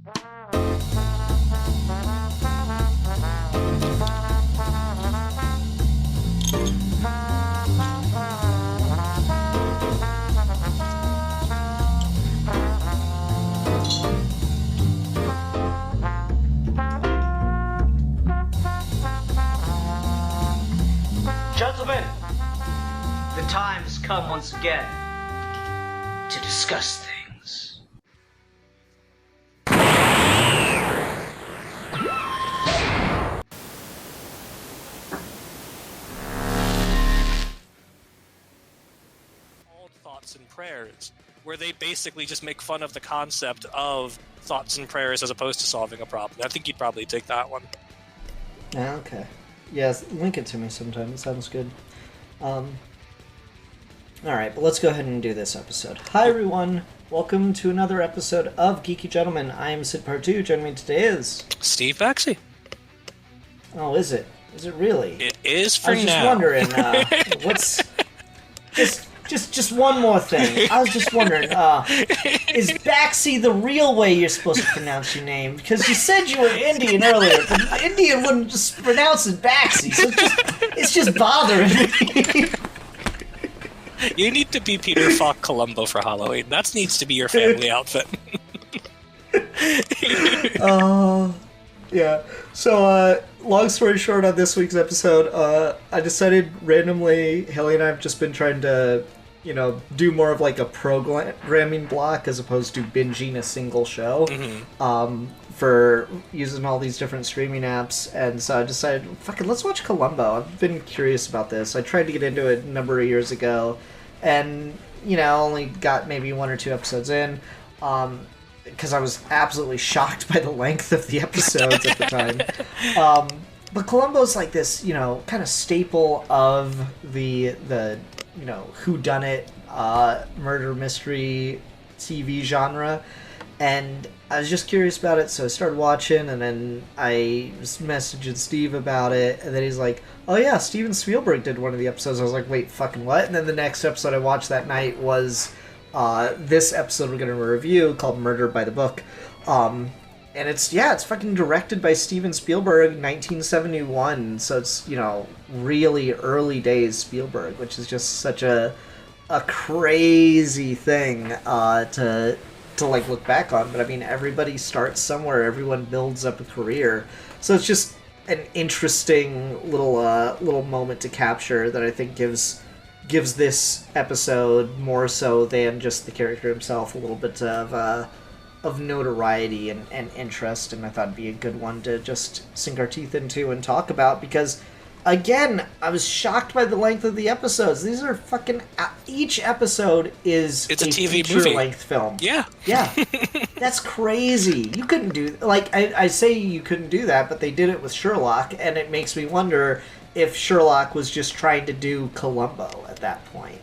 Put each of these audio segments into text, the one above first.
Gentlemen, the time has come once again to discuss things. Called Thoughts and Prayers, where they basically just make fun of the concept of thoughts and prayers as opposed to solving a problem. I think you'd probably take that one. Yeah, okay. Yes, link it to me sometime. It sounds good. Alright, but let's go ahead and do this episode. Hi, everyone. Welcome to another episode of Geeky Gentlemen. I am Sid Pardue. Joining me today is... Steve Baxi. Oh, is it? Is it really? It is for now. I was just wondering, what's... Just one more thing. I was just wondering, is Baxi the real way you're supposed to pronounce your name? Because you said you were Indian earlier, but Indian wouldn't just pronounce it Baxi, so it's just bothering me. You need to be Peter Falk Columbo for Halloween. That needs to be your family outfit. Yeah. So, long story short on this week's episode, I decided randomly, Haley and I have just been trying to, do more of like a programming block as opposed to binging a single show, for using all these different streaming apps. And so I decided, fucking, let's watch Columbo. I've been curious about this. I tried to get into it a number of years ago, and, only got maybe 1 or 2 episodes in. Because I was absolutely shocked by the length of the episodes at the time. But Columbo's like this, kind of staple of the whodunit, murder mystery TV genre. And I was just curious about it, so I started watching, and then I was messaging Steve about it, and then he's like, oh yeah, Steven Spielberg did one of the episodes. I was like, wait, fucking what? And then the next episode I watched that night was... this episode we're going to review called Murder by the Book. And it's fucking directed by Steven Spielberg, 1971. So it's, really early days Spielberg, which is just such a crazy thing to like look back on. But I mean, everybody starts somewhere. Everyone builds up a career. So it's just an interesting little moment to capture that I think gives this episode, more so than just the character himself, a little bit of notoriety and interest, and I thought it'd be a good one to just sink our teeth into and talk about, because, again, I was shocked by the length of the episodes. These are fucking... Each episode is a TV feature-length film. Yeah. Yeah. That's crazy. You couldn't do... Like, I say you couldn't do that, but they did it with Sherlock, and it makes me wonder... if Sherlock was just trying to do Columbo at that point.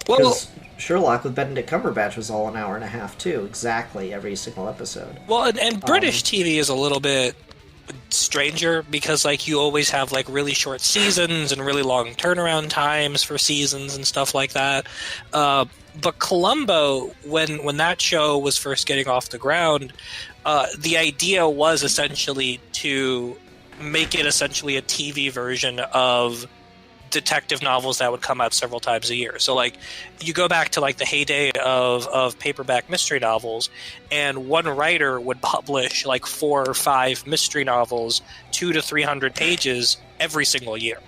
Because Sherlock with Benedict Cumberbatch was all an hour and a half, too. Exactly, every single episode. Well, and British TV is a little bit stranger, because, you always have, really short seasons and really long turnaround times for seasons and stuff like that. But Columbo, when that show was first getting off the ground, the idea was essentially to... make it essentially a TV version of detective novels that would come out several times a year. So, you go back to, the heyday of paperback mystery novels, and one writer would publish, 4 or 5 mystery novels, 200 to 300 pages every single year.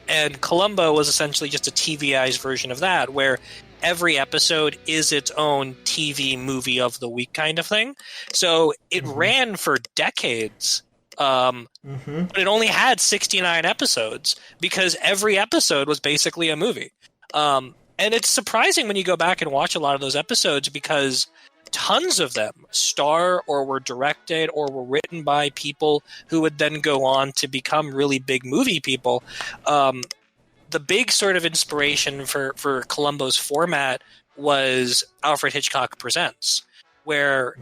And Columbo was essentially just a TVized version of that, where every episode is its own TV movie of the week kind of thing. So it ran for decades. But it only had 69 episodes, because every episode was basically a movie. And it's surprising when you go back and watch a lot of those episodes, because tons of them star or were directed or were written by people who would then go on to become really big movie people. The big sort of inspiration for Columbo's format was Alfred Hitchcock Presents, where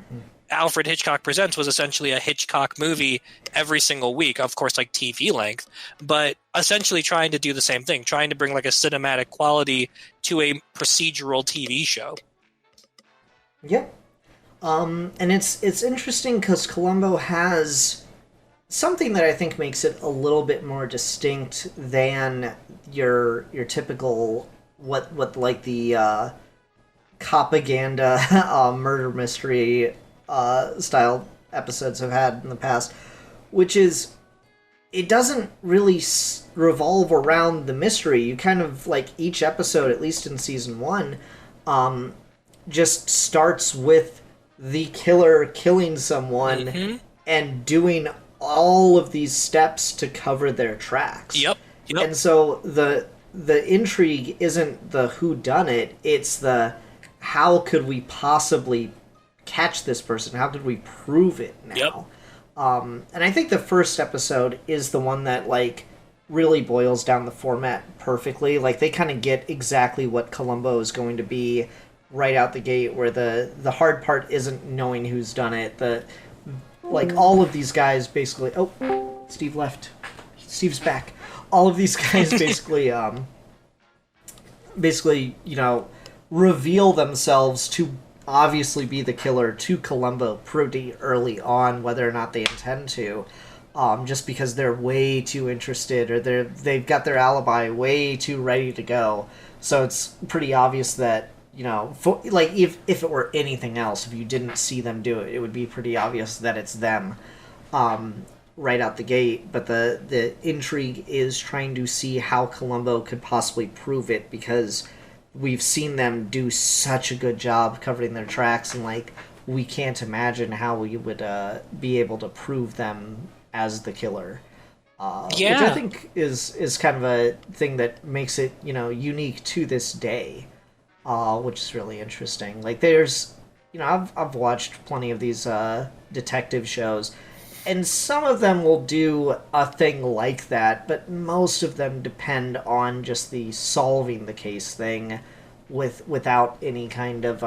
Alfred Hitchcock Presents was essentially a Hitchcock movie every single week, of course, TV length, but essentially trying to do the same thing, trying to bring a cinematic quality to a procedural TV show. Yep. And it's interesting because Columbo has something that I think makes it a little bit more distinct than your typical what like the propaganda murder mystery style episodes have had in the past, which is it doesn't really revolve around the mystery. You kind of like each episode, at least in season one, just starts with the killer killing someone and doing all of these steps to cover their tracks. Yep. And so the intrigue isn't the who done it, it's the how could we possibly catch this person? How could we prove it now? Yep. And I think the first episode is the one that like really boils down the format perfectly. Like they kind of get exactly what Columbo is going to be right out the gate, where the hard part isn't knowing who's done it. Like all of these guys basically. Oh, Steve left. Steve's back. All of these guys basically, reveal themselves to obviously be the killer to Columbo pretty early on, whether or not they intend to. Just because they're way too interested, or they've got their alibi way too ready to go. So it's pretty obvious that, if it were anything else, if you didn't see them do it, it would be pretty obvious that it's them right out the gate. But the intrigue is trying to see how Columbo could possibly prove it, because we've seen them do such a good job covering their tracks, and like we can't imagine how we would be able to prove them as the killer. Which I think is kind of a thing that makes it unique to this day, which is really interesting. Like there's I've watched plenty of these detective shows, and some of them will do a thing like that, but most of them depend on just the solving the case thing without any kind of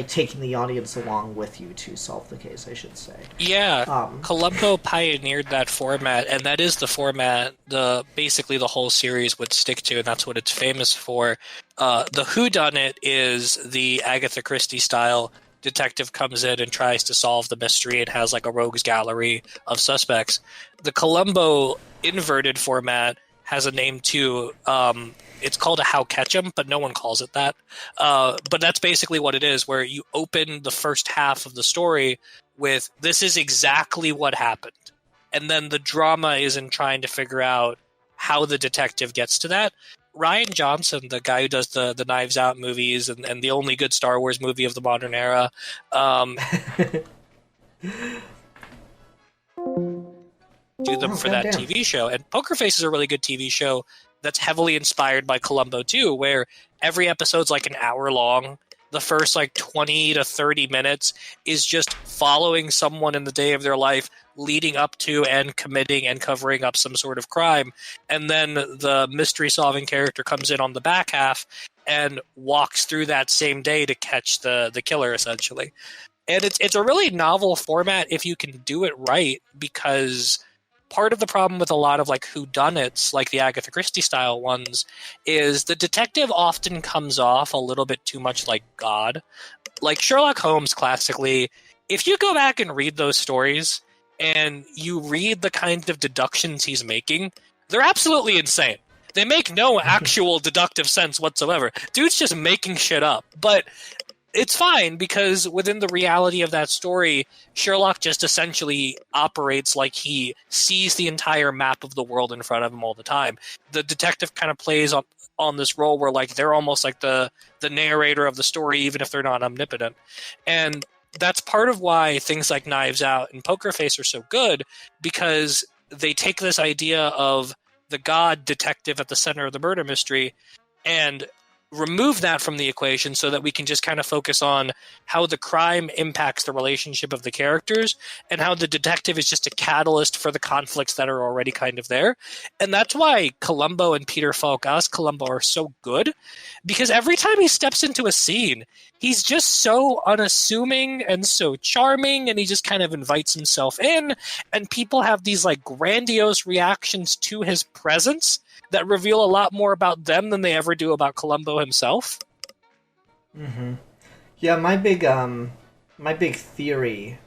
taking the audience along with you to solve the case, I should say. Yeah, Columbo pioneered that format, and that is the format basically the whole series would stick to, and that's what it's famous for. The whodunit is the Agatha Christie style. Detective comes in and tries to solve the mystery. It has like a rogues gallery of suspects. The Columbo inverted format has a name too. It's called a How Catch 'em, but no one calls it that. But that's basically what it is, where you open the first half of the story with, this is exactly what happened. And then the drama is in trying to figure out how the detective gets to that. Rian Johnson, the guy who does the Knives Out movies and the only good Star Wars movie of the modern era, do them for that TV show. And Poker Face is a really good TV show that's heavily inspired by Columbo too, where every episode's like an hour long. The first 20 to 30 minutes is just following someone in the day of their life leading up to and committing and covering up some sort of crime. And then the mystery solving character comes in on the back half and walks through that same day to catch the killer, essentially. And it's a really novel format if you can do it right, because part of the problem with a lot of whodunits, like the Agatha Christie style ones, is the detective often comes off a little bit too much like God. Like Sherlock Holmes, classically, if you go back and read those stories and you read the kind of deductions he's making, they're absolutely insane. They make no actual deductive sense whatsoever. Dude's just making shit up. But it's fine, because within the reality of that story, Sherlock just essentially operates like he sees the entire map of the world in front of him all the time. The detective kind of plays on this role where they're almost like the narrator of the story, even if they're not omnipotent. And that's part of why things like Knives Out and Poker Face are so good, because they take this idea of the God detective at the center of the murder mystery and remove that from the equation so that we can just kind of focus on how the crime impacts the relationship of the characters and how the detective is just a catalyst for the conflicts that are already kind of there. And that's why Columbo and Peter Falk as Columbo are so good, because every time he steps into a scene, he's just so unassuming and so charming, and he just kind of invites himself in, and people have these grandiose reactions to his presence that reveal a lot more about them than they ever do about Columbo himself. Mm-hmm. Yeah, my big my big theory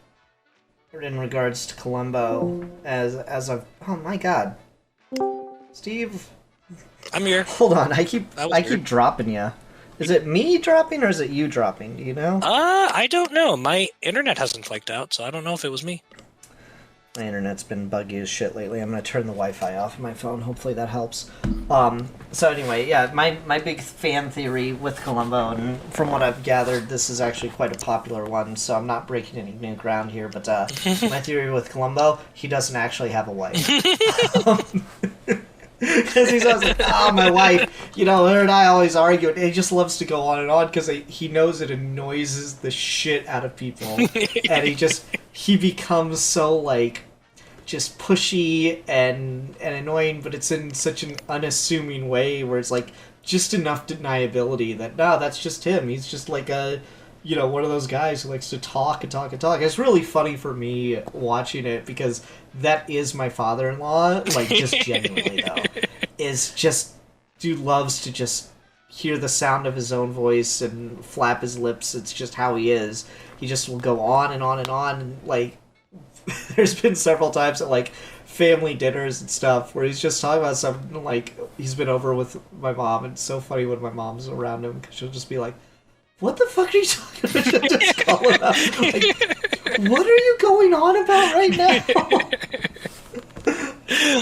in regards to Columbo, as I've oh my god, Steve, I'm here. hold on, I keep weird. dropping you. Is it me dropping or is it you dropping? Do you know? I don't know. My internet hasn't flaked out, so I don't know if it was me. My internet's been buggy as shit lately. I'm gonna turn the Wi-Fi off of my phone. Hopefully that helps. So anyway, yeah, my big fan theory with Columbo, and from what I've gathered, this is actually quite a popular one. So I'm not breaking any new ground here. But my theory with Columbo, he doesn't actually have a wife. Because he's always like, oh, my wife, her and I always argue, and he just loves to go on and on because he knows it annoys the shit out of people, and he becomes so, like, just pushy and annoying, but it's in such an unassuming way where it's, like, just enough deniability that, no, that's just him. He's just, like, one of those guys who likes to talk and talk and talk. It's really funny for me watching it because that is my father-in-law, like, just genuinely, though. Dude loves to just hear the sound of his own voice and flap his lips. It's just how he is. He just will go on and on and on. And, like, there's been several times at, like, family dinners and stuff where he's just talking about something, like, he's been over with my mom, and it's so funny when my mom's around him because she'll just be like, what the fuck are you talking about? Just call him out. Like, what are you going on about right now?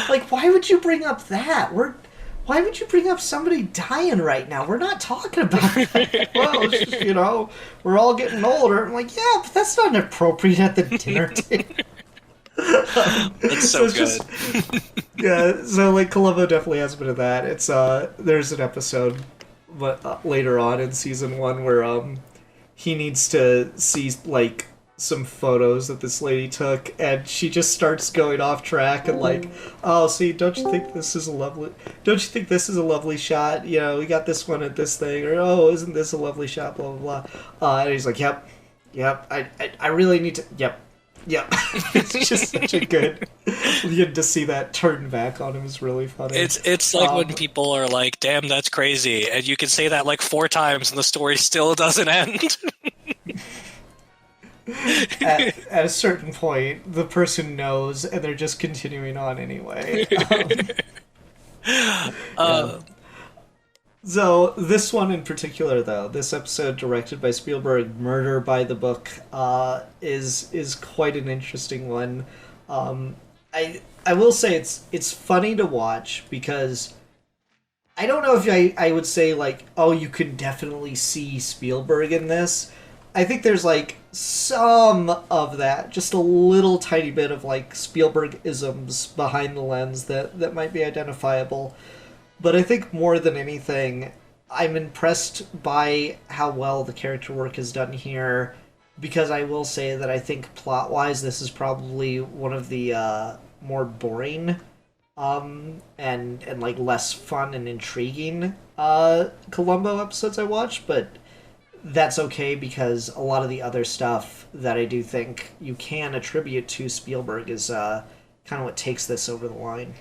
Like, why would you bring up that? Why would you bring up somebody dying right now? We're not talking about that. Well, it's just, we're all getting older. I'm like, yeah, but that's not appropriate at the dinner table. It's so good. Yeah, so, like, Columbo definitely has a bit of that. It's, there's an episode later on in season 1 where he needs to see, like, some photos that this lady took, and she just starts going off track and, like, oh, see, don't you think this is a lovely shot? We got this one at this thing, or oh, isn't this a lovely shot? Blah blah blah. And he's like, yep, I really need to, yep. It's just such a good. To see that turn back on him is really funny. It's like when people are like, "Damn, that's crazy," and you can say that like 4 times, and the story still doesn't end. At a certain point, the person knows, and they're just continuing on anyway. So this one in particular, though, this episode directed by Spielberg, Murder by the Book, is quite an interesting one. I will say it's funny to watch because I don't know if I would say, like, oh, you can definitely see Spielberg in this. I think there's, like, some of that, just a little tiny bit of, like, Spielberg-isms behind the lens that might be identifiable. But I think more than anything, I'm impressed by how well the character work is done here, because I will say that I think plot-wise this is probably one of the more boring and like less fun and intriguing Columbo episodes I watched, but that's okay because a lot of the other stuff that I do think you can attribute to Spielberg is kind of what takes this over the line.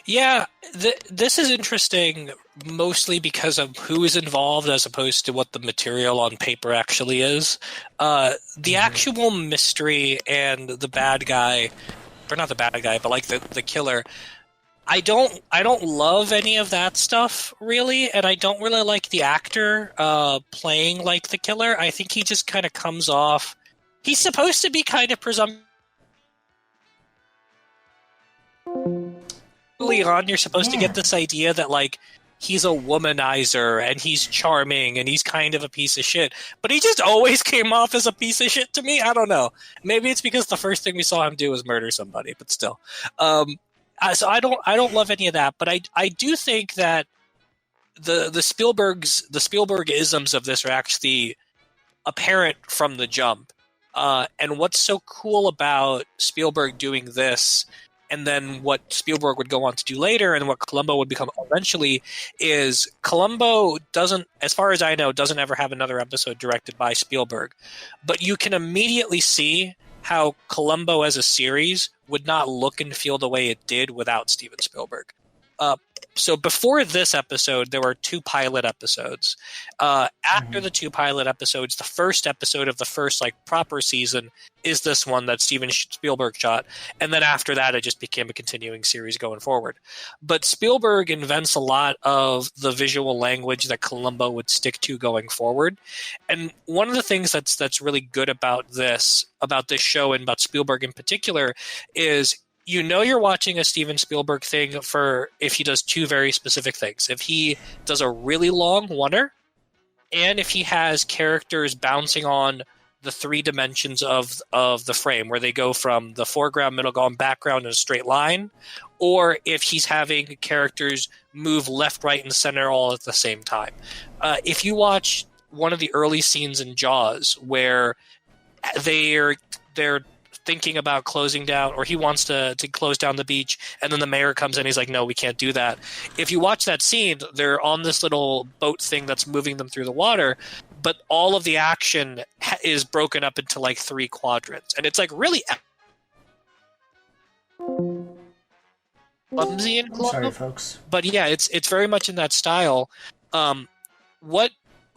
Yeah, this is interesting mostly because of who is involved as opposed to what the material on paper actually is. The actual mystery and the bad guy, or not the bad guy, but like the killer, I don't love any of that stuff really, and I don't really like the actor playing like the killer. I think he just kind of comes off. He's supposed to be kind of presumptive. Early on, you're supposed to get this idea that like he's a womanizer and he's charming and he's kind of a piece of shit, but he just always came off as a piece of shit to me. I don't know. Maybe it's because the first thing we saw him do was murder somebody, but still. So I don't love any of that, but I do think that the Spielberg-isms of this are actually apparent from the jump. And what's so cool about Spielberg doing this, and then what Spielberg would go on to do later, and what Columbo would become eventually, is Columbo doesn't, as far as I know, doesn't ever have another episode directed by Spielberg. But you can immediately see how Columbo as a series would not look and feel the way it did without Steven Spielberg. So before this episode, there were 2 pilot episodes. After the 2 pilot episodes, the first episode of the first like proper season is this one that Steven Spielberg shot, and then after that, it just became a continuing series going forward. But Spielberg invents a lot of the visual language that Columbo would stick to going forward. And one of the things that's really good about this show and about Spielberg in particular is you're watching a Steven Spielberg thing for if he does 2 very specific things. If he does a really long oneer, and if he has characters bouncing on the 3 dimensions of the frame, where they go from the foreground, middle ground, background in a straight line, or if he's having characters move left, right, and center all at the same time. If you watch one of the early scenes in Jaws where they're thinking about closing down, or he wants to close down the beach, and then the mayor comes in, he's like, no, we can't do that. If you watch that scene, they're on this little boat thing that's moving them through the water, but all of the action is broken up into like 3 quadrants, and it's like really clumsy and clumsy. Sorry, folks. But yeah, it's very much in that style.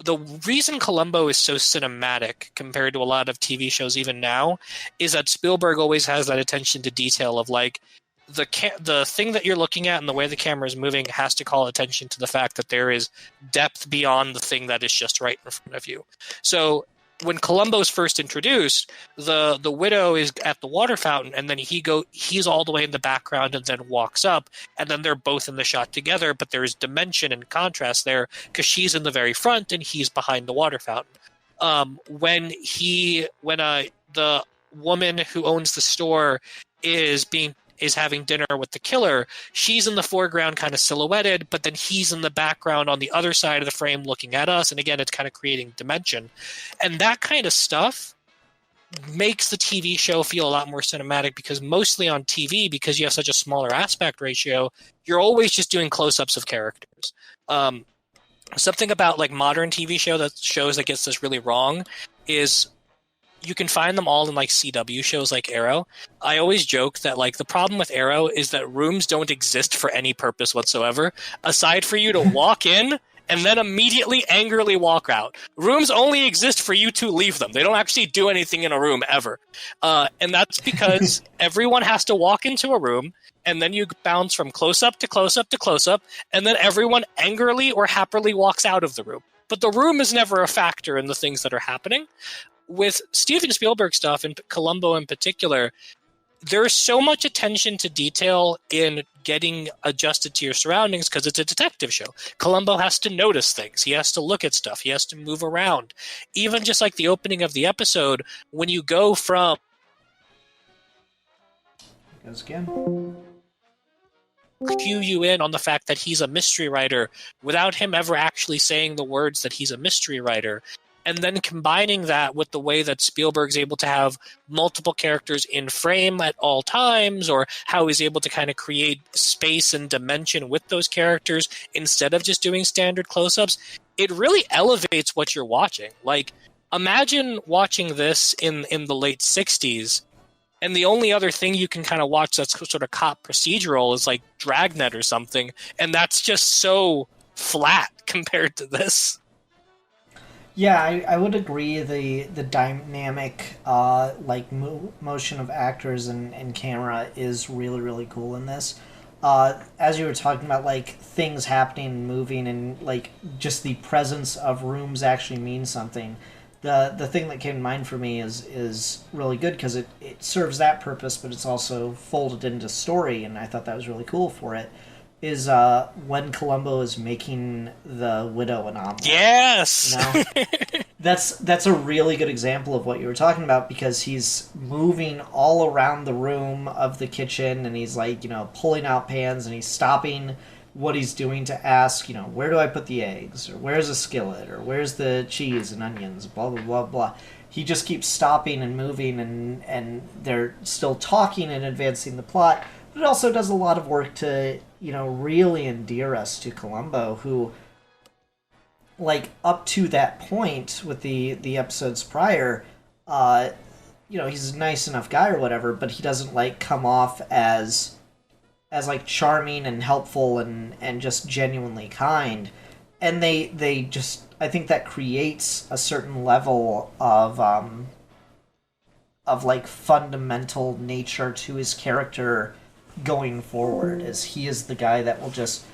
The reason Columbo is so cinematic compared to a lot of TV shows even now is that Spielberg always has that attention to detail of like the thing that you're looking at and the way the camera is moving has to call attention to the fact that there is depth beyond the thing that is just right in front of you. So when Columbo's first introduced, the widow is at the water fountain, and then he's all the way in the background and then walks up, and then they're both in the shot together, but there's dimension and contrast there because she's in the very front and he's behind the water fountain. When the woman who owns the store is having dinner with the killer, she's in the foreground kind of silhouetted, but then he's in the background on the other side of the frame looking at us, and again, it's kind of creating dimension. And that kind of stuff makes the TV show feel a lot more cinematic, because mostly on TV, because you have such a smaller aspect ratio, you're always just doing close-ups of characters. Something about like modern TV shows that gets this really wrong is you can find them all in like CW shows like Arrow. I always joke that like the problem with Arrow is that rooms don't exist for any purpose whatsoever, aside for you to walk in and then immediately angrily walk out. Rooms only exist for you to leave them. They don't actually do anything in a room ever. And that's because everyone has to walk into a room, and then you bounce from close-up to close-up to close-up, and then everyone angrily or happily walks out of the room. But the room is never a factor in the things that are happening. With Steven Spielberg stuff, and Columbo in particular, there's so much attention to detail in getting adjusted to your surroundings because it's a detective show. Columbo has to notice things. He has to look at stuff. He has to move around. Even just like the opening of the episode, when you go from... Goes again. Cue you in on the fact that he's a mystery writer without him ever actually saying the words that he's a mystery writer. And then combining that with the way that Spielberg's able to have multiple characters in frame at all times, or how he's able to kind of create space and dimension with those characters instead of just doing standard close-ups, it really elevates what you're watching. Like, imagine watching this in the late 60s, and the only other thing you can kind of watch that's sort of cop procedural is like Dragnet or something, and that's just so flat compared to this. Yeah, I would agree. The dynamic motion of actors and camera is really, really cool in this. As you were talking about, like, things happening and moving, and like just the presence of rooms actually means something. The thing that came to mind for me is really good because it serves that purpose, but it's also folded into story, and I thought that was really cool for it. Is when Columbo is making the widow an omelet. Yes! You know? That's a really good example of what you were talking about, because he's moving all around the room of the kitchen, and he's like, pulling out pans, and he's stopping what he's doing to ask, where do I put the eggs? Or where's the skillet? Or where's the cheese and onions? Blah, blah, blah, blah. He just keeps stopping and moving, and they're still talking and advancing the plot. But it also does a lot of work to, really endear us to Columbo, who, like, up to that point with the episodes prior, he's a nice enough guy or whatever, but he doesn't, like, come off as, as like charming and helpful and just genuinely kind, and they just, I think that creates a certain level of like fundamental nature to his character going forward, as he is the guy that will just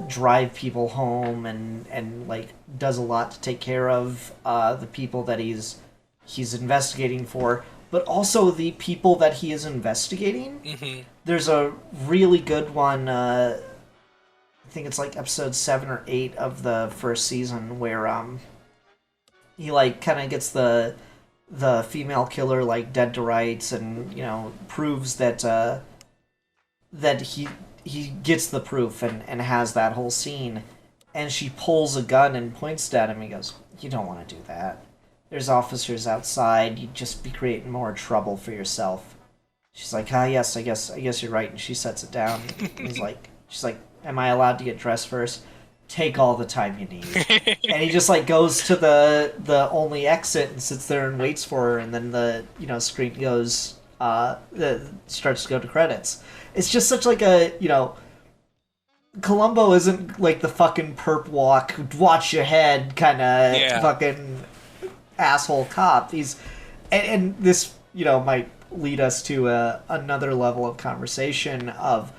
drive people home and like does a lot to take care of the people that he's investigating for, but also the people that he is investigating. Mm-hmm. There's a really good one. I think it's like episode 7 or 8 of the first season where he like kind of gets the female killer like dead to rights, and proves that that he gets the proof and has that whole scene, and she pulls a gun and points at him. He goes, "You don't want to do that. There's officers outside. You'd just be creating more trouble for yourself." She's like, "Ah, yes, I guess you're right," and she sets it down. And she's like, "Am I allowed to get dressed first?" "Take all the time you need." And he just like goes to the only exit and sits there and waits for her, and then the screen goes starts to go to credits. It's just such like a Columbo isn't like the fucking perp walk, watch your head kind of fucking asshole cop. He's and this might lead us to another level of conversation of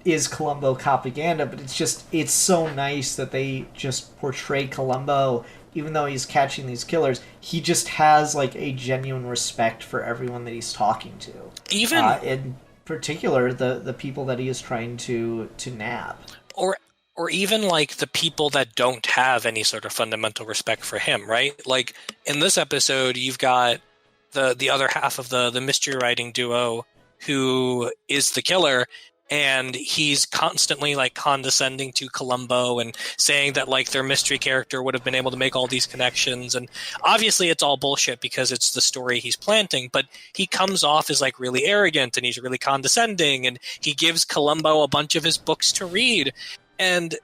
is Columbo propaganda, but it's so nice that they just portray Columbo, even though he's catching these killers, he just has like a genuine respect for everyone that he's talking to. Even in particular the people that he is trying to nab. Or even like the people that don't have any sort of fundamental respect for him, right? Like in this episode, you've got the other half of the mystery writing duo who is the killer, and he's constantly like condescending to Columbo and saying that like their mystery character would have been able to make all these connections, and obviously it's all bullshit because it's the story he's planting, but he comes off as like really arrogant and he's really condescending, and he gives Columbo a bunch of his books to read. And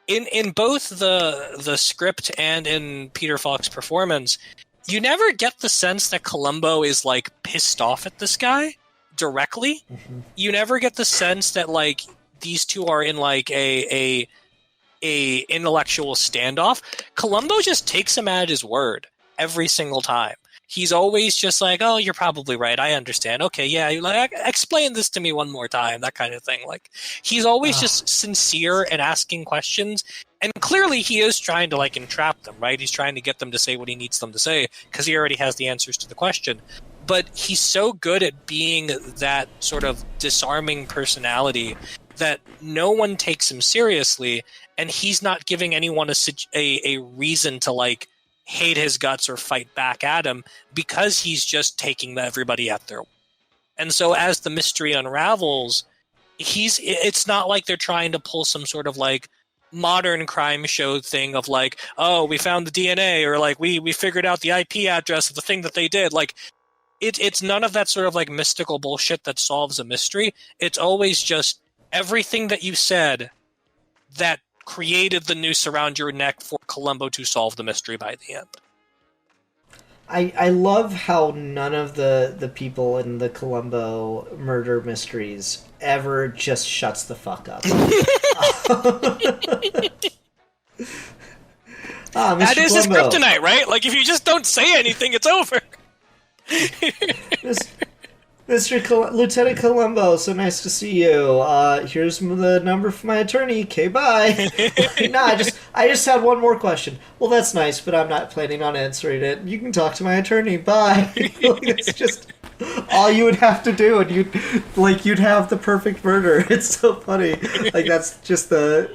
in both the script and in Peter Falk's performance, you never get the sense that Columbo is like pissed off at this guy directly. Mm-hmm. You never get the sense that like these two are in like a intellectual standoff. Columbo just takes him at his word every single time. He's always just like, "Oh, you're probably right. I understand. Okay, yeah, like explain this to me one more time," that kind of thing. Like he's always just sincere and asking questions, and clearly he is trying to like entrap them, right? He's trying to get them to say what he needs them to say because he already has the answers to the question. But he's so good at being that sort of disarming personality that no one takes him seriously, and he's not giving anyone a reason to like hate his guts or fight back at him, because he's just taking everybody at their word. And so as the mystery unravels, it's not like they're trying to pull some sort of like modern crime show thing of like, "Oh, we found the DNA," or like we figured out the IP address of the thing that they did. Like it's none of that sort of like mystical bullshit that solves a mystery. It's always just everything that you said that created the noose around your neck for Columbo to solve the mystery by the end. I love how none of the people in the Columbo murder mysteries ever just shuts the fuck up. That is his kryptonite, right? Like if you just don't say anything, it's over. Lieutenant Columbo, so nice to see you. Here's the number for my attorney. Okay, bye. No, I just had one more question. Well, that's nice, but I'm not planning on answering it. You can talk to my attorney. Bye. It's just all you would have to do, and you'd have the perfect murder. It's so funny. Like that's just the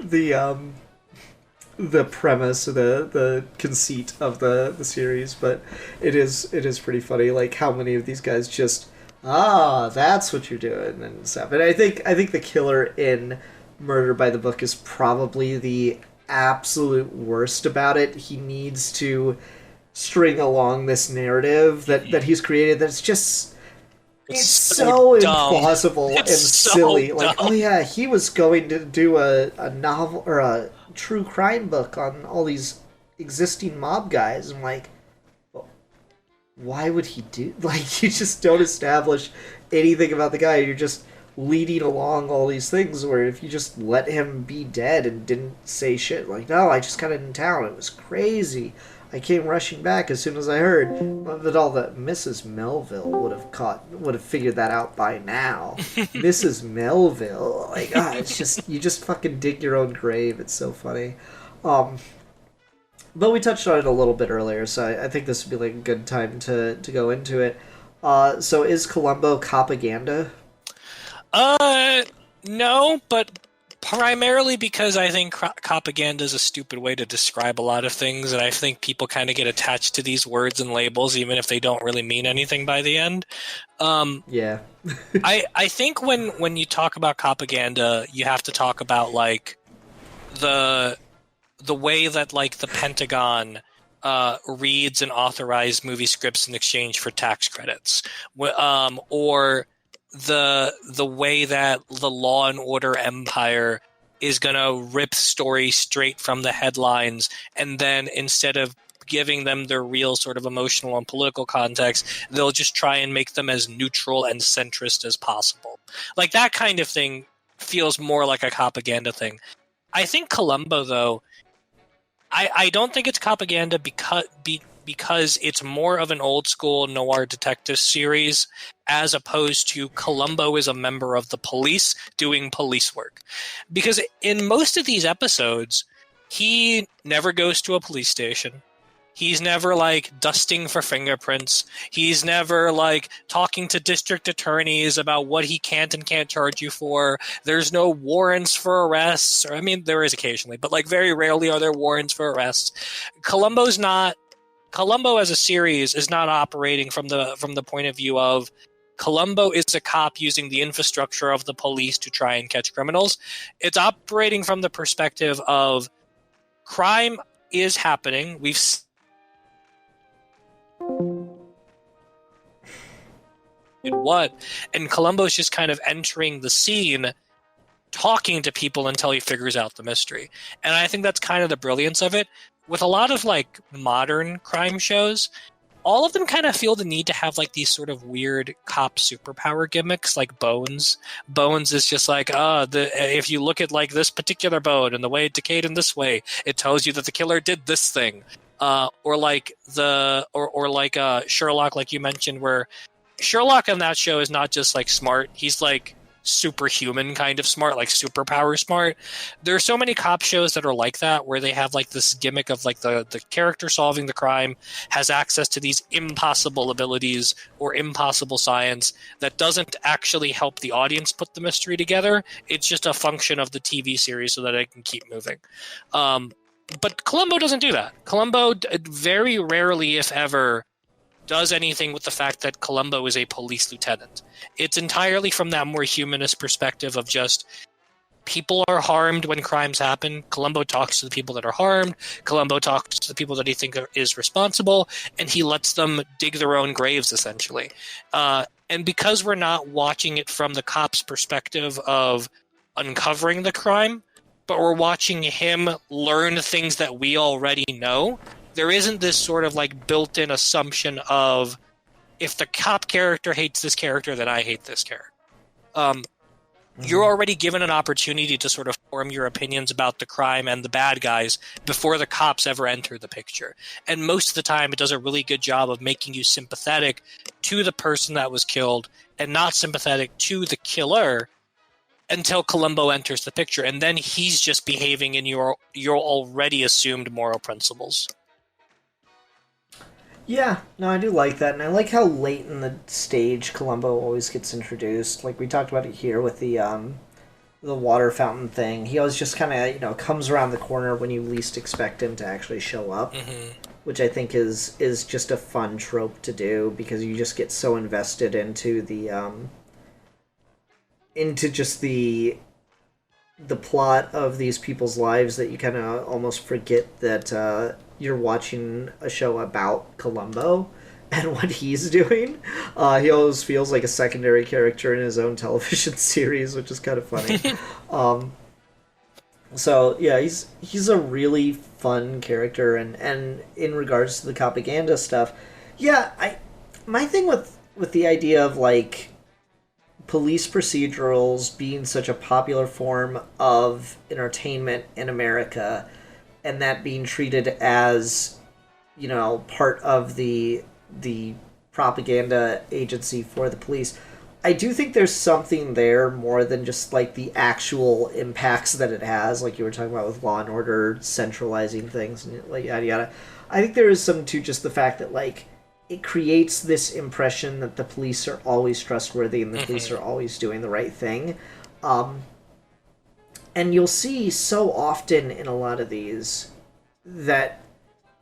premise, the conceit of the series, but it is pretty funny. Like how many of these guys just. That's what you're doing and stuff. And I think the killer in Murder by the Book is probably the absolute worst about it. He needs to string along this narrative that he's created that's just it's so implausible and silly. Like, oh yeah, he was going to do a novel or a true crime book on all these existing mob guys. I'm like, why would he do... Like, you just don't establish anything about the guy. You're just leading along all these things where if you just let him be dead and didn't say shit like, no, I just got in town, it was crazy, I came rushing back as soon as I heard, but all that Mrs. Melville would have figured that out by now. Mrs. Melville, like, it's just, you just fucking dig your own grave. It's so funny. But we touched on it a little bit earlier, so I think this would be like a good time to go into it. So is Columbo propaganda? No, but primarily because I think propaganda is a stupid way to describe a lot of things, and I think people kind of get attached to these words and labels even if they don't really mean anything by the end. Yeah. I think when you talk about propaganda, you have to talk about like the way that like the Pentagon reads and authorizes movie scripts in exchange for tax credits, or the way that the Law and Order empire is going to rip stories straight from the headlines, and then instead of giving them their real sort of emotional and political context, they'll just try and make them as neutral and centrist as possible. Like that kind of thing feels more like a propaganda thing. I think Columbo, though, I don't think it's propaganda because it's more of an old school noir detective series, as opposed to Columbo is a member of the police doing police work. Because in most of these episodes, he never goes to a police station. He's never like dusting for fingerprints. He's never like talking to district attorneys about what he can't and can't charge you for. There's no warrants for arrests. Or, I mean, there is occasionally, but like very rarely are there warrants for arrests. Columbo as a series is not operating from the point of view of Columbo is a cop using the infrastructure of the police to try and catch criminals. It's operating from the perspective of crime is happening. We've and Columbo's just kind of entering the scene, talking to people until he figures out the mystery. And I think that's kind of the brilliance of it. With a lot of like modern crime shows, all of them kind of feel the need to have like these sort of weird cop superpower gimmicks, like Bones. Bones is just like, if you look at like this particular bone and the way it decayed in this way, it tells you that the killer did this thing. Or like Sherlock, like you mentioned, where Sherlock on that show is not just like smart; he's like superhuman kind of smart, like superpower smart. There are so many cop shows that are like that, where they have like this gimmick of like the character solving the crime has access to these impossible abilities or impossible science that doesn't actually help the audience put the mystery together. It's just a function of the TV series so that it can keep moving. But Columbo doesn't do that. Columbo very rarely, if ever, does anything with the fact that Columbo is a police lieutenant. It's entirely from that more humanist perspective of just people are harmed when crimes happen. Columbo talks to the people that are harmed. Columbo talks to the people that he thinks is responsible, and he lets them dig their own graves, essentially. And because we're not watching it from the cop's perspective of uncovering the crime, but we're watching him learn things that we already know, there isn't this sort of like built-in assumption of if the cop character hates this character, then I hate this character. You're already given an opportunity to sort of form your opinions about the crime and the bad guys before the cops ever enter the picture. And most of the time, it does a really good job of making you sympathetic to the person that was killed and not sympathetic to the killer until Columbo enters the picture. And then he's just behaving in your already assumed moral principles. Yeah, no, I do like that, and I like how late in the stage Columbo always gets introduced. Like we talked about it here with the water fountain thing. He always just kind of comes around the corner when you least expect him to actually show up, which I think is just a fun trope to do because you just get so invested into the plot of these people's lives that you kind of almost forget that you're watching a show about Columbo and what he's doing. He always feels like a secondary character in his own television series, which is kind of funny. So yeah, he's a really fun character, and in regards to the propaganda stuff, yeah, my thing with the idea of like police procedurals being such a popular form of entertainment in America, and that being treated as, part of the propaganda agency for the police. I do think there's something there more than just like the actual impacts that it has, like you were talking about with Law and Order centralizing things and like yada yada. I think there is some to just the fact that like it creates this impression that the police are always trustworthy and the police are always doing the right thing. And you'll see so often in a lot of these that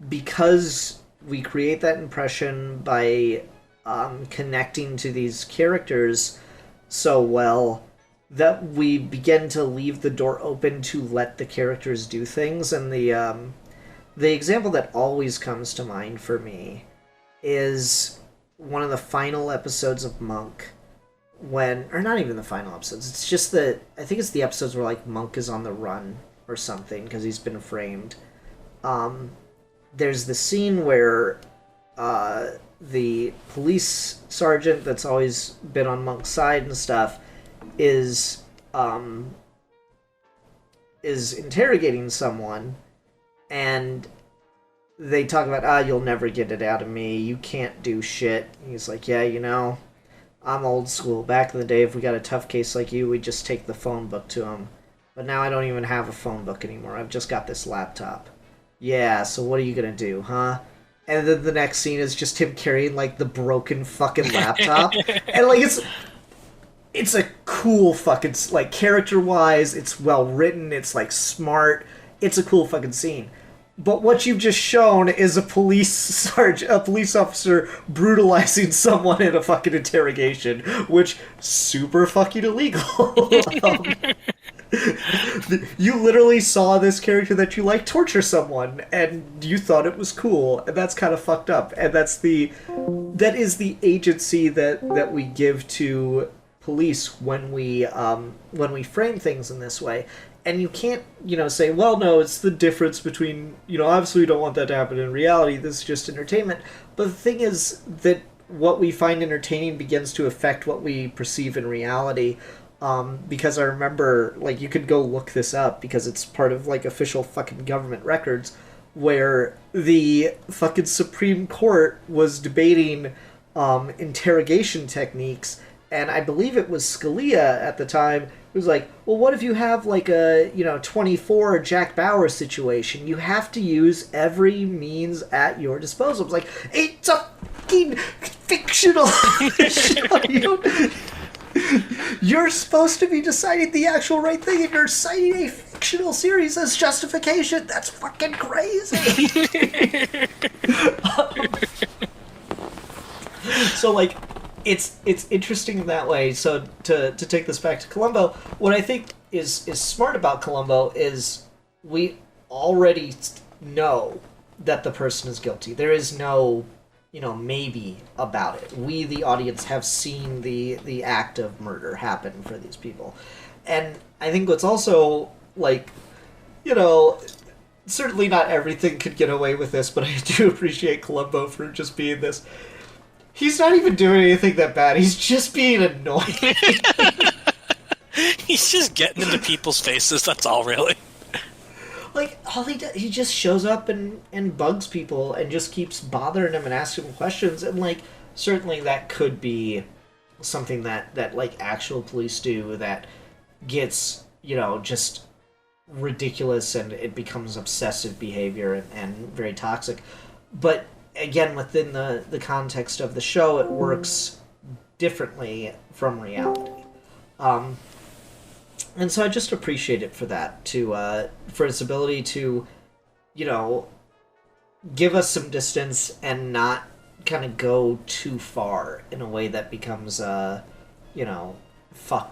because we create that impression by connecting to these characters so well, that we begin to leave the door open to let the characters do things. And the example that always comes to mind for me is one of the final episodes of Monk, or not even the final episodes, it's just I think it's the episodes where like Monk is on the run or something because he's been framed. There's the scene where the police sergeant that's always been on Monk's side and stuff is interrogating someone, and they talk about, you'll never get it out of me, you can't do shit. And he's like, yeah, I'm old school. Back in the day, if we got a tough case like you, we'd just take the phone book to him. But now I don't even have a phone book anymore. I've just got this laptop. Yeah, so what are you gonna do, huh? And then the next scene is just him carrying, like, the broken fucking laptop. And, like, it's a cool fucking, like, character-wise, it's well-written, it's, like, smart. It's a cool fucking scene. But what you've just shown is a police officer brutalizing someone in a fucking interrogation, which, super fucking illegal. You literally saw this character that you like torture someone, and you thought it was cool, and that's kind of fucked up. And that is the agency that we give to police when we frame things in this way. And you can't, say, well, no, it's the difference between, obviously we don't want that to happen in reality, this is just entertainment. But the thing is that what we find entertaining begins to affect what we perceive in reality. Because I remember, like, you could go look this up because it's part of, like, official fucking government records, where the fucking Supreme Court was debating interrogation techniques, and I believe it was Scalia at the time who was like, well, what if you have, like, a, 24 Jack Bauer situation? You have to use every means at your disposal. It's like, it's a fucking fictional show. You're supposed to be deciding the actual right thing, and you're citing a fictional series as justification. That's fucking crazy. So, like, it's interesting in that way. So to take this back to Columbo, what I think is smart about Columbo is we already know that the person is guilty. There is no maybe about it. We, the audience, have seen the act of murder happen for these people. And I think what's also, like, certainly not everything could get away with this, but I do appreciate Columbo for just being this. He's not even doing anything that bad. He's just being annoying. He's just getting into people's faces, that's all, really. Like, all he just shows up and bugs people and just keeps bothering them and asking them questions. And, like, certainly that could be something that like, actual police do that gets, just ridiculous and it becomes obsessive behavior and very toxic. But, again, within the context of the show, it works differently from reality. And so I just appreciate it for that, for its ability to, give us some distance and not kind of go too far in a way that becomes, fucked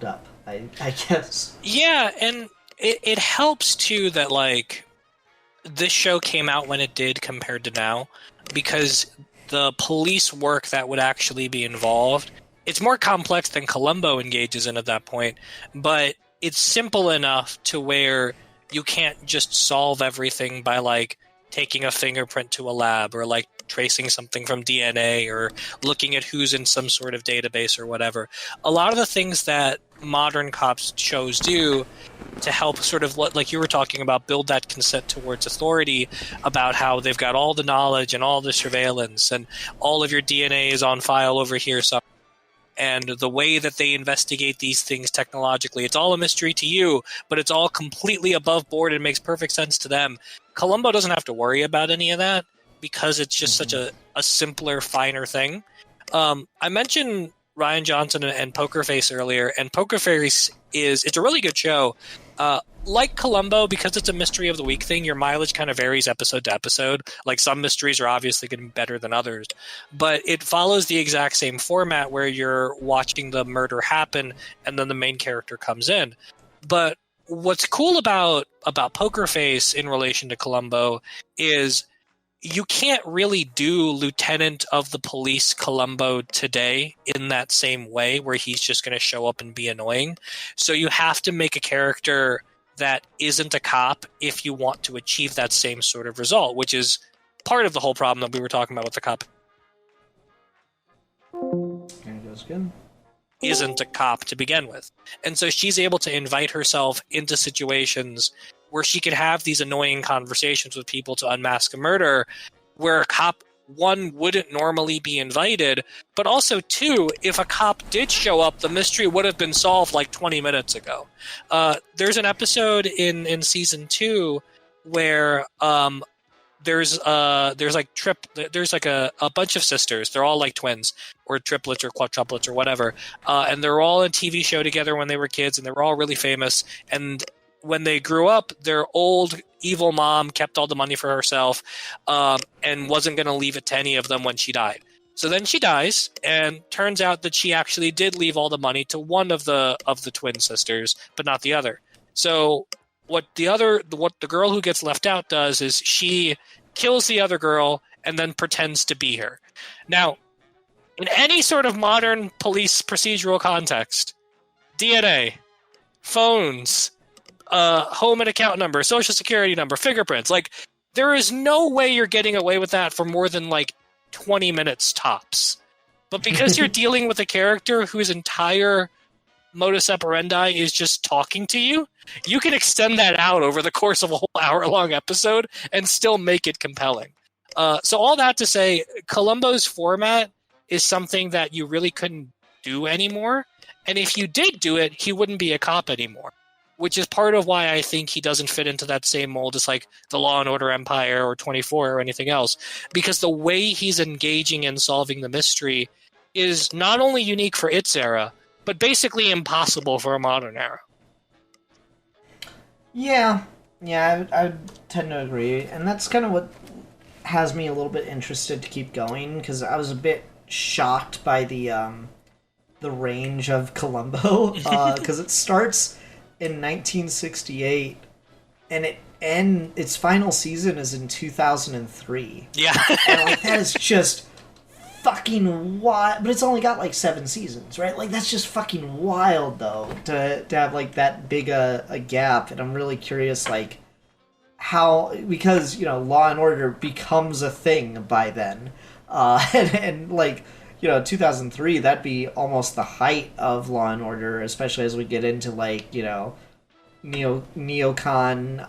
up, I guess. Yeah, and it helps, too, that, like, this show came out when it did compared to now, because the police work that would actually be involved, it's more complex than Columbo engages in at that point, but it's simple enough to where you can't just solve everything by, like, taking a fingerprint to a lab, or like tracing something from DNA, or looking at who's in some sort of database or whatever. A lot of the things that modern cops shows do to help sort of, what, like you were talking about, build that consent towards authority, about how they've got all the knowledge and all the surveillance and all of your DNA is on file over here. So, and the way that they investigate these things technologically, it's all a mystery to you, but it's all completely above board and makes perfect sense to them. Columbo doesn't have to worry about any of that because it's just such a simpler, finer thing. I mentioned Ryan Johnson and Poker Face earlier, and Poker Face it's a really good show. Like Columbo, because it's a mystery of the week thing, your mileage kind of varies episode to episode. Like, some mysteries are obviously going to be better than others, but it follows the exact same format where you're watching the murder happen and then the main character comes in. But what's cool about Poker Face in relation to Columbo is you can't really do Lieutenant of the Police Columbo today in that same way, where he's just going to show up and be annoying. So you have to make a character that isn't a cop if you want to achieve that same sort of result, which is part of the whole problem that we were talking about with the cop. That goes good. Isn't a cop to begin with. And so she's able to invite herself into situations where she could have these annoying conversations with people to unmask a murder, where a cop, one, wouldn't normally be invited, but also, two, if a cop did show up, the mystery would have been solved like 20 minutes ago. There's an episode in season 2 where there's like a bunch of sisters. They're all like twins or triplets or quadruplets or whatever, and they're all in a TV show together when they were kids, and they were all really famous. And when they grew up, their old evil mom kept all the money for herself, and wasn't going to leave it to any of them when she died. So then she dies, and turns out that she actually did leave all the money to one of the twin sisters, but not the other. So what the girl who gets left out does is she kills the other girl and then pretends to be her. Now, in any sort of modern police procedural context, DNA, phones, home and account number, social security number, fingerprints, like, there is no way you're getting away with that for more than like 20 minutes tops. But because you're dealing with a character whose entire modus operandi is just talking to you, you can extend that out over the course of a whole hour-long episode and still make it compelling. So all that to say, Columbo's format is something that you really couldn't do anymore. And if you did do it, he wouldn't be a cop anymore, which is part of why I think he doesn't fit into that same mold as like the Law and Order Empire or 24 or anything else, because the way he's engaging in solving the mystery is not only unique for its era, but basically impossible for a modern era. Yeah, I would tend to agree, and that's kind of what has me a little bit interested to keep going, because I was a bit shocked by the range of Columbo, because it starts in 1968, and its final season is in 2003. Yeah, and like, that is just fucking wild. But it's only got like 7 seasons, right? Like, that's just fucking wild, though, to have like that big a gap. And I'm really curious, like, how, because, you know, Law and Order becomes a thing by then, and like, you know, 2003, that'd be almost the height of Law and Order, especially as we get into, like, you know, neocon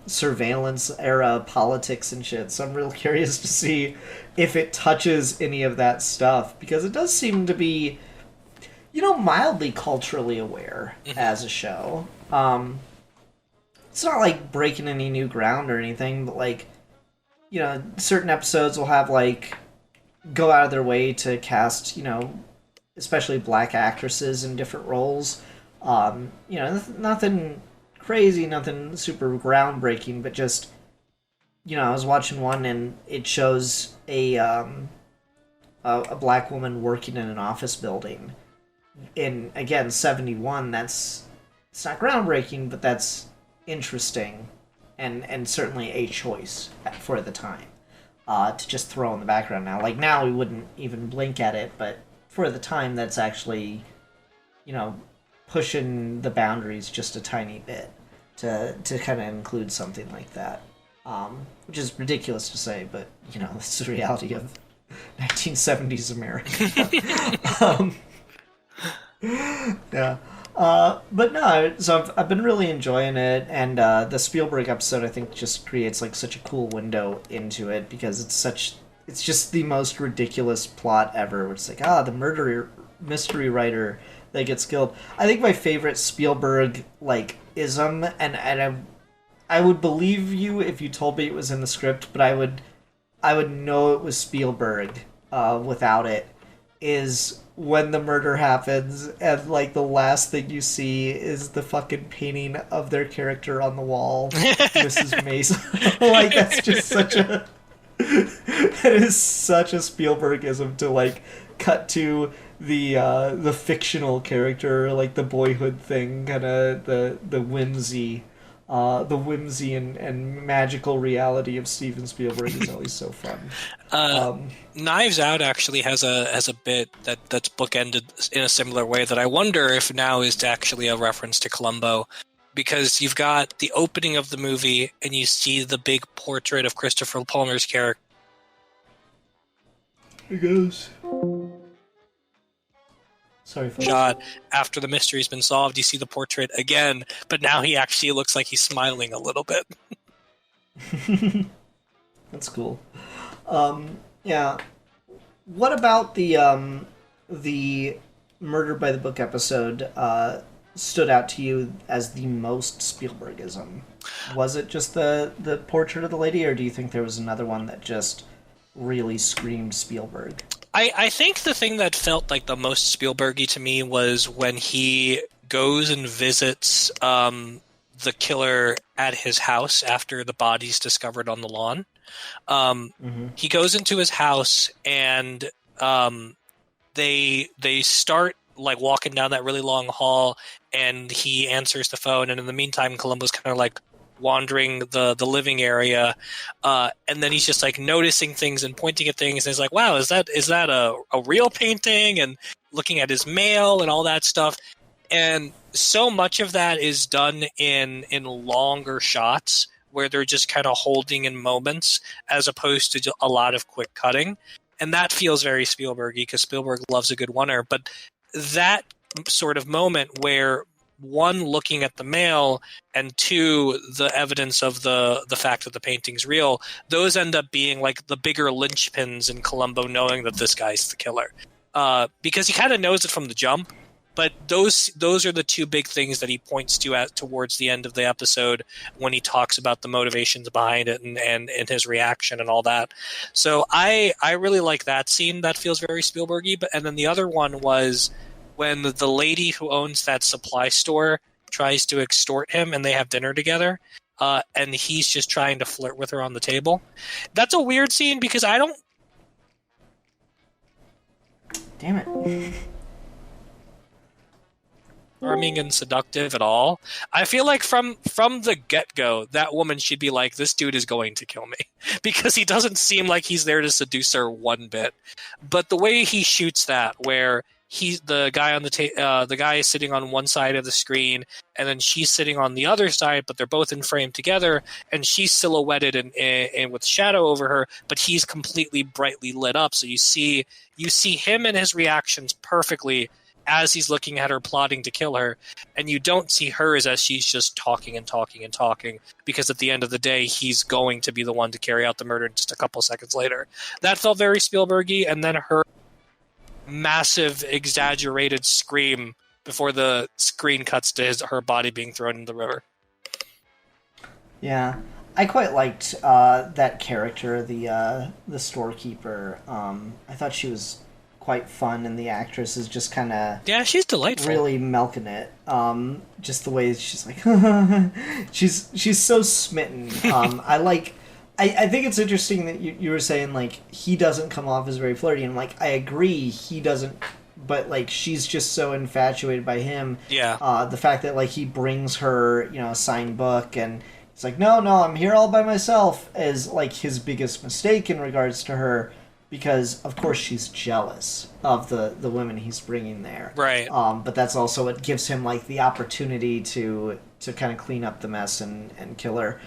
surveillance era politics and shit. So I'm real curious to see if it touches any of that stuff, because it does seem to be, you know, mildly culturally aware as a show. It's not like breaking any new ground or anything, but, like, you know, certain episodes will have, like, go out of their way to cast, you know, especially black actresses in different roles. You know, nothing crazy, nothing super groundbreaking, but just, you know, I was watching one and it shows a black woman working in an office building. In, again, 71, it's not groundbreaking, but that's interesting and certainly a choice for the time. To just throw in the background now. Like, now we wouldn't even blink at it, but for the time, that's actually, you know, pushing the boundaries just a tiny bit to kind of include something like that. which is ridiculous to say, but it's the reality of 1970s America. Yeah. But no, so I've been really enjoying it, and the Spielberg episode I think just creates like such a cool window into it because it's just the most ridiculous plot ever. Which is like the murderer mystery writer that gets killed. I think my favorite Spielberg like ism, and I would believe you if you told me it was in the script, but I would know it was Spielberg without it. Is when the murder happens and like the last thing you see is the fucking painting of their character on the wall, Mrs. Mason. Like that's just such a that is such a Spielbergism to like cut to the fictional character, like the boyhood thing, kind of the whimsy. The whimsy and magical reality of Steven Spielberg is always so fun. Knives Out actually has a bit that's bookended in a similar way that I wonder if now is actually a reference to Columbo, because you've got the opening of the movie and you see the big portrait of Christopher Plummer's character. It goes. Sorry, folks. Shot after the mystery's been solved, you see the portrait again, but now he actually looks like he's smiling a little bit. That's cool. Yeah. What about the Murder by the Book episode stood out to you as the most Spielbergism? Was it just the portrait of the lady, or do you think there was another one that just really screamed Spielberg? I think the thing that felt like the most Spielbergy to me was when he goes and visits the killer at his house after the body's discovered on the lawn. He goes into his house and they start like walking down that really long hall, and he answers the phone, and in the meantime Columbo's kind of like wandering the living area, and then he's just like noticing things and pointing at things, and he's like, wow, is that a real painting, and looking at his mail and all that stuff. And so much of that is done in longer shots where they're just kind of holding in moments as opposed to a lot of quick cutting, and that feels very Spielbergy because Spielberg loves a good oneer. But that sort of moment where one, looking at the mail, and two, the evidence of the fact that the painting's real, those end up being like the bigger linchpins in Columbo knowing that this guy's the killer. Because he kind of knows it from the jump, but those are the two big things that he points to towards the end of the episode when he talks about the motivations behind it and his reaction and all that. So I really like that scene. That feels very Spielbergy. And then the other one was when the lady who owns that supply store tries to extort him and they have dinner together, and he's just trying to flirt with her on the table. That's a weird scene because I don't... Damn it. Charming and seductive at all. I feel like from the get-go, that woman should be like, this dude is going to kill me. Because he doesn't seem like he's there to seduce her one bit. But the way he shoots that, where the guy is sitting on one side of the screen, and then she's sitting on the other side, but they're both in frame together, and she's silhouetted and with shadow over her, but he's completely brightly lit up. So you see him and his reactions perfectly as he's looking at her plotting to kill her, and you don't see hers as she's just talking and talking and talking, because at the end of the day, he's going to be the one to carry out the murder just a couple seconds later. That felt very Spielbergy, and then her massive, exaggerated scream before the screen cuts to her body being thrown in the river. Yeah, I quite liked that character, the storekeeper. I thut she was quite fun, and the actress is just kind of she's delightful, really milking it. Just the way she's like she's so smitten. I think it's interesting that you were saying like he doesn't come off as very flirty, and like I agree he doesn't, but like she's just so infatuated by him. The fact that like he brings her a signed book, and it's like no I'm here all by myself, is like his biggest mistake in regards to her. Because, of course, she's jealous of the women he's bringing there. Right. But that's also what gives him, like, the opportunity to kind of clean up the mess and kill her.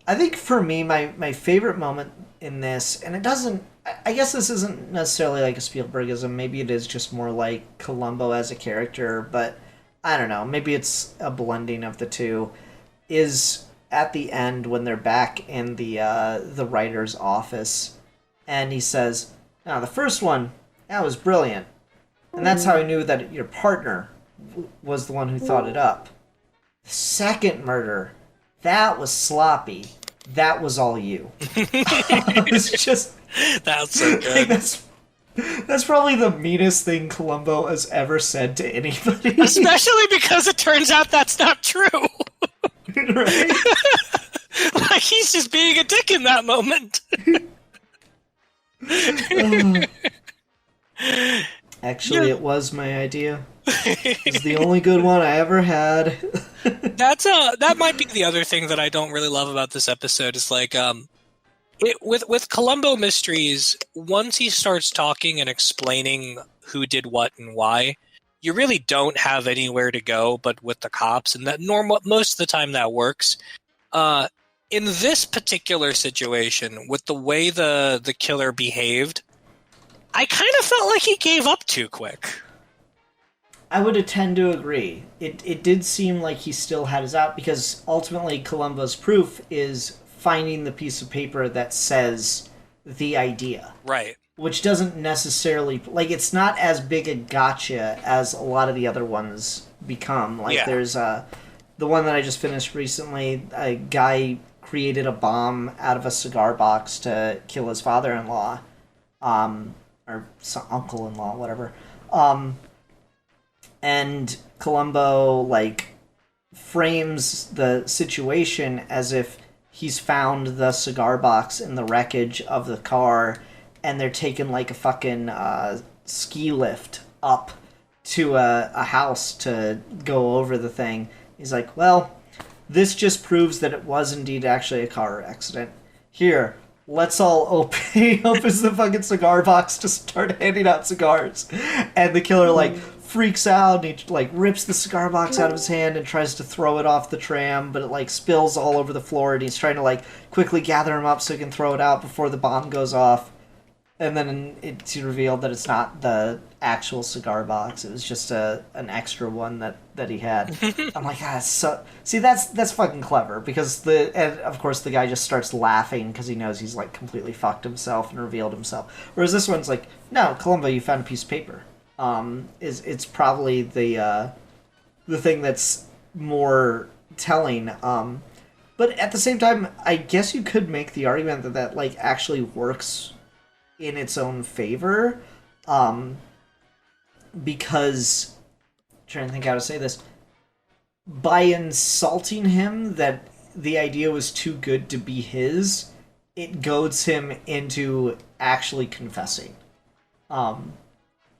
I think for me, my favorite moment in this, and it doesn't. I guess this isn't necessarily like a Spielbergism. Maybe it is just more like Columbo as a character, but I don't know. Maybe it's a blending of the two. Is at the end when they're back in the writer's office, and he says, "Now the first one, that was brilliant, and that's how I knew that your partner was the one who thought it up. The second murder, that was sloppy. That was all you." It's just That's so like, good. that's probably the meanest thing Columbo has ever said to anybody. Especially because it turns out that's not true. Right? Like, he's just being a dick in that moment. Actually, it was my idea. It's the only good one I ever had. That might be the other thing that I don't really love about this episode is like with Columbo Mysteries, once he starts talking and explaining who did what and why, you really don't have anywhere to go but with the cops, and that most of the time that works. In this particular situation, with the way the killer behaved, I kind of felt like he gave up too quick. I would tend to agree. It did seem like he still had his out, because ultimately Columbo's proof is finding the piece of paper that says the idea. Right. Which doesn't necessarily... Like, it's not as big a gotcha as a lot of the other ones become. Like, Yeah. there's the one that I just finished recently, a guy created a bomb out of a cigar box to kill his father-in-law. Or uncle-in-law, whatever. And Columbo, like, frames the situation as if he's found the cigar box in the wreckage of the car, and they're taking, like, a fucking ski lift up to a house to go over the thing. He's like, well, this just proves that it was indeed actually a car accident. Here, let's all open... He opens the fucking cigar box to start handing out cigars. And the killer, like, freaks out, and he, like, rips the cigar box out of his hand and tries to throw it off the tram, but it, like, spills all over the floor, and he's trying to, like, quickly gather him up so he can throw it out before the bomb goes off. And then it's revealed that it's not the actual cigar box. It was just an extra one that he had. I'm like, so... See, that's fucking clever, because and of course the guy just starts laughing because he knows he's, like, completely fucked himself and revealed himself. Whereas this one's like, no, Columbo, you found a piece of paper. It's probably the thing that's more telling. But at the same time, I guess you could make the argument that like, actually works in its own favor, because I'm trying to think how to say this, by insulting him that the idea was too good to be his, it goads him into actually confessing,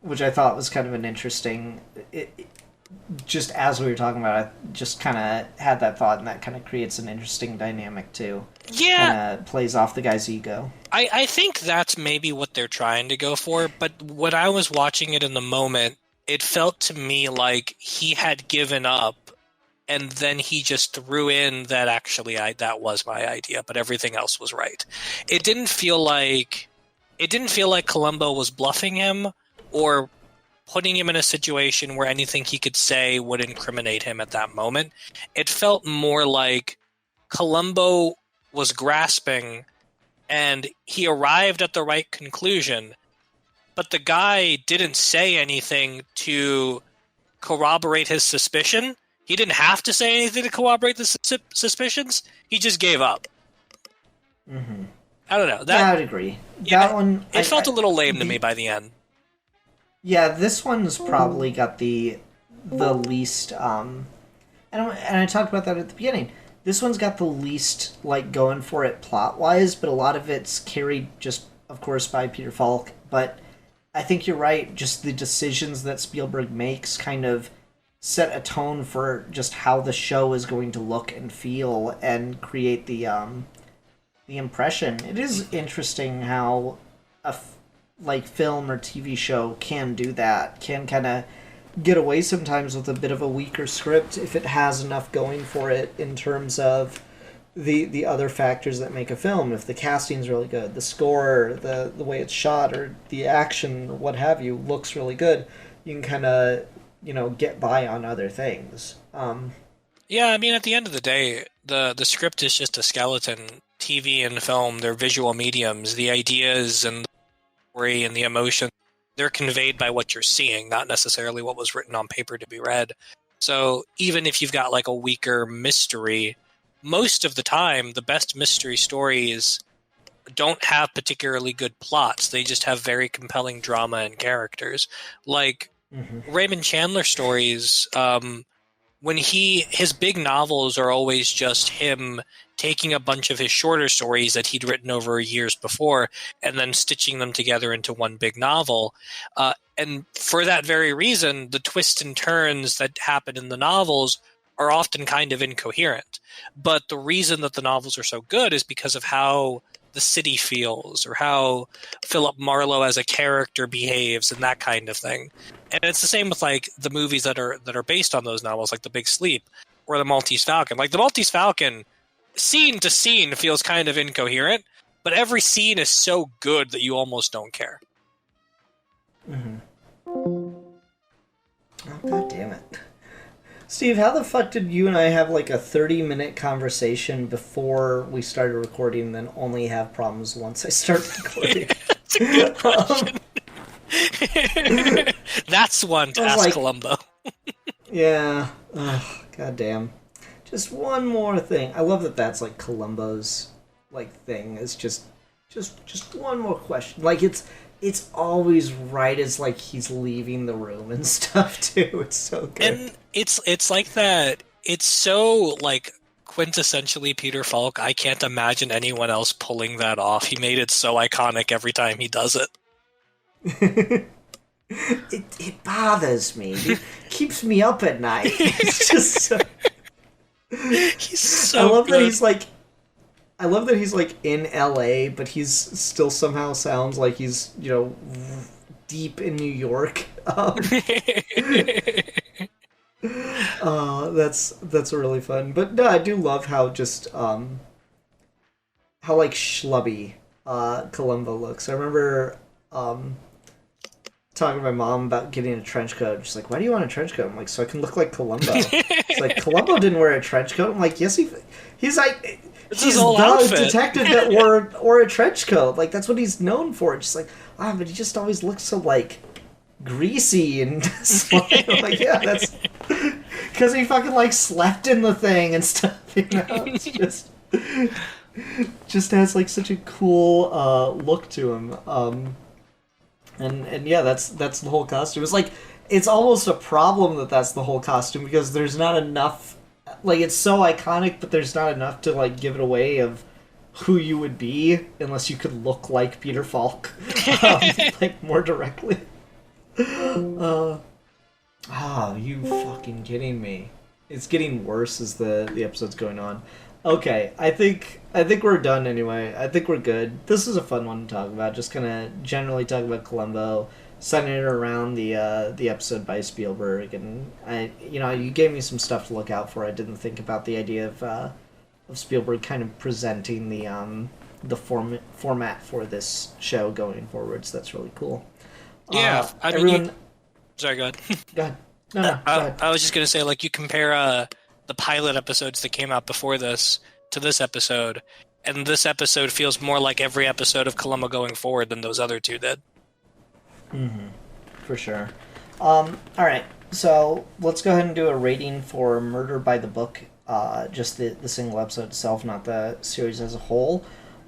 which I thought was kind of an interesting... just as we were talking about, I just kind of had that thought, and that kind of creates an interesting dynamic too. Yeah. Kind of plays off the guy's ego. I think that's maybe what they're trying to go for, but when I was watching it in the moment, it felt to me like he had given up, and then he just threw in that actually that was my idea, but everything else was right. It didn't feel like Columbo was bluffing him or putting him in a situation where anything he could say would incriminate him at that moment. It felt more like Columbo was grasping, and he arrived at the right conclusion, but the guy didn't say anything to corroborate his suspicion. He didn't have to say anything to corroborate the suspicions. He just gave up. Mm-hmm. I don't know. I would agree. Yeah, that one... It felt a little lame to me by the end. Yeah, this one's probably got the least... and I talked about that at the beginning. This one's got the least, like, going for it plot-wise, but a lot of it's carried just, of course, by Peter Falk. But I think you're right, just the decisions that Spielberg makes kind of set a tone for just how the show is going to look and feel and create the impression. It is interesting how like film or TV show can do that, can kind of get away sometimes with a bit of a weaker script if it has enough going for it in terms of the other factors that make a film. If the casting's really good, the score, the way it's shot, or the action, or what have you, looks really good, you can kind of get by on other things. Yeah, I mean, at the end of the day, the script is just a skeleton. TV and film, they're visual mediums. The ideas and the story and the emotion, they're conveyed by what you're seeing, not necessarily what was written on paper to be read. So even if you've got like a weaker mystery, most of the time, the best mystery stories don't have particularly good plots. They just have very compelling drama and characters. Like Raymond Chandler stories, when his big novels are always just him taking a bunch of his shorter stories that he'd written over years before and then stitching them together into one big novel. And for that very reason, the twists and turns that happen in the novels are often kind of incoherent. But the reason that the novels are so good is because of how the city feels or how Philip Marlowe as a character behaves and that kind of thing. And it's the same with like the movies that are based on those novels, like The Big Sleep or The Maltese Falcon. Like The Maltese Falcon, scene to scene feels kind of incoherent, but every scene is so good that you almost don't care. Oh, God damn it. Steve, how the fuck did you and I have like a 30-minute conversation before we started recording and then only have problems once I start recording? That's one to ask Columbo. Yeah. Oh, God damn. Just one more thing. I love that that's like Columbo's like thing. It's just one more question. Like it's always right as like he's leaving the room and stuff too. It's so good. And it's like that. It's so like quintessentially Peter Falk. I can't imagine anyone else pulling that off. He made it so iconic every time he does it. It bothers me. It keeps me up at night. It's just so... He's so I love good. I love that he's like in LA, but he's still somehow sounds like he's, deep in New York. That's really fun. But no, I do love how just how like schlubby Columbo looks. I remember talking to my mom about getting a trench coat. She's like, "Why do you want a trench coat?" I'm like, "So I can look like Columbo." She's like, "Columbo didn't wear a trench coat." I'm like, "Yes, he's like." He's the detective that wore a trench coat. Like, that's what he's known for. Just like, but he just always looks so, like, greasy and like, yeah, that's... Because he fucking, like, slept in the thing and stuff, It's just has, like, such a cool look to him. And yeah, that's the whole costume. It's like, it's almost a problem that that's the whole costume, because there's not enough... Like, it's so iconic, but there's not enough to, like, give it away of who you would be unless you could look like Peter Falk, like, more directly. You fucking kidding me. It's getting worse as the episode's going on. Okay, I think we're done anyway. I think we're good. This is a fun one to talk about. Just kind of generally talk about Columbo, centering it around the episode by Spielberg, and you gave me some stuff to look out for. I didn't think about the idea of Spielberg kind of presenting the format for this show going forward. So that's really cool. Yeah, sorry, go ahead. Go ahead. No, go ahead. I was just gonna say, like, you compare the pilot episodes that came out before this to this episode, and this episode feels more like every episode of Columbo going forward than those other two did. Mm-hmm. For sure. Alright, so let's go ahead and do a rating for Murder by the Book, just the single episode itself, not the series as a whole.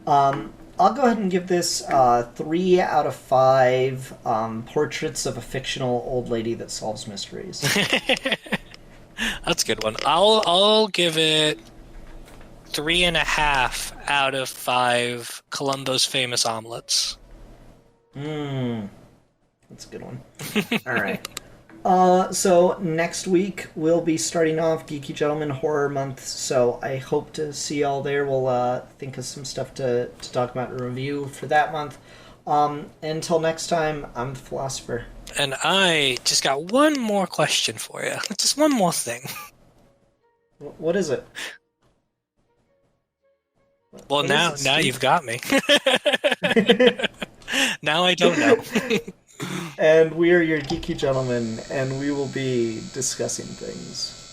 I'll go ahead and give this 3 out of 5 portraits of a fictional old lady that solves mysteries. That's a good one. I'll give it 3.5 out of 5 Columbo's famous omelets. That's a good one. Alright. So next week we'll be starting off Geeky Gentleman Horror Month, so I hope to see y'all there. We'll think of some stuff to talk about and review for that month. Until next time, I'm the Philosopher. And I just got one more question for you. Just one more thing. What is it? Well, What now is it, now Steve? you've got me. Now I don't know. And we are your geeky gentlemen, and we will be discussing things.